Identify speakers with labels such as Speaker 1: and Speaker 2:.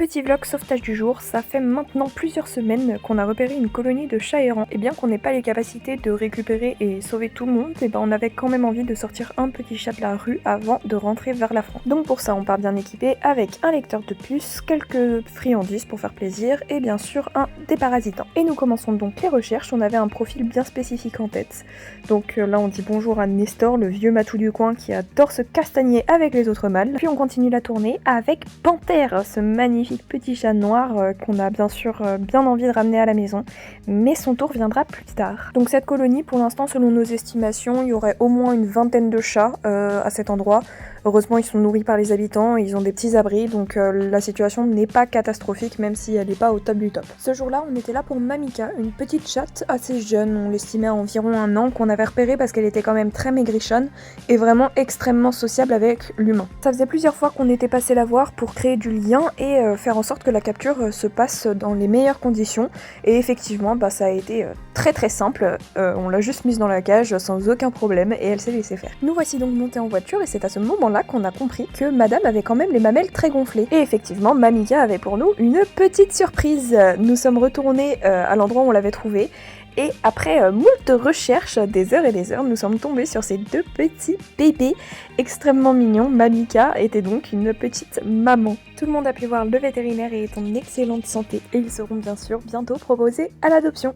Speaker 1: Petit vlog sauvetage du jour, ça fait maintenant plusieurs semaines qu'on a repéré une colonie de chats errants. Et bien qu'on n'ait pas les capacités de récupérer et sauver tout le monde, et ben on avait quand même envie de sortir un petit chat de la rue avant de rentrer vers la France. Donc pour ça on part bien équipé avec un lecteur de puces, quelques friandises pour faire plaisir et bien sûr un déparasitant. Et nous commençons donc les recherches, on avait un profil bien spécifique en tête. Donc là on dit bonjour à Nestor, le vieux matou du coin qui adore se castagner avec les autres mâles. Puis on continue la tournée avec Panthère, ce magnifique petit chat noir qu'on a bien sûr bien envie de ramener à la maison, mais son tour viendra plus tard. Donc cette colonie, pour l'instant, selon nos estimations, il y aurait au moins une vingtaine de chats à cet endroit. Heureusement, ils sont nourris par les habitants, ils ont des petits abris, donc la situation n'est pas catastrophique, même si elle n'est pas au top du top. Ce jour-là, on était là pour Mamika, une petite chatte assez jeune, on l'estimait à environ 1 an, qu'on avait repéré parce qu'elle était quand même très maigrichonne et vraiment extrêmement sociable avec l'humain. Ça faisait plusieurs fois qu'on était passé la voir pour créer du lien et faire en sorte que la capture se passe dans les meilleures conditions, et effectivement, ça a été très simple, on l'a juste mise dans la cage sans aucun problème et elle s'est laissée faire. Nous voici donc montés en voiture et c'est à ce moment-là qu'on a compris que madame avait quand même les mamelles très gonflées. Et effectivement, Mamika avait pour nous une petite surprise. Nous sommes retournés à l'endroit où on l'avait trouvée et après moult recherches, des heures et des heures, nous sommes tombés sur ces deux petits bébés extrêmement mignons. Mamika était donc une petite maman. Tout le monde a pu voir le vétérinaire et est en excellente santé et ils seront bien sûr bientôt proposés à l'adoption.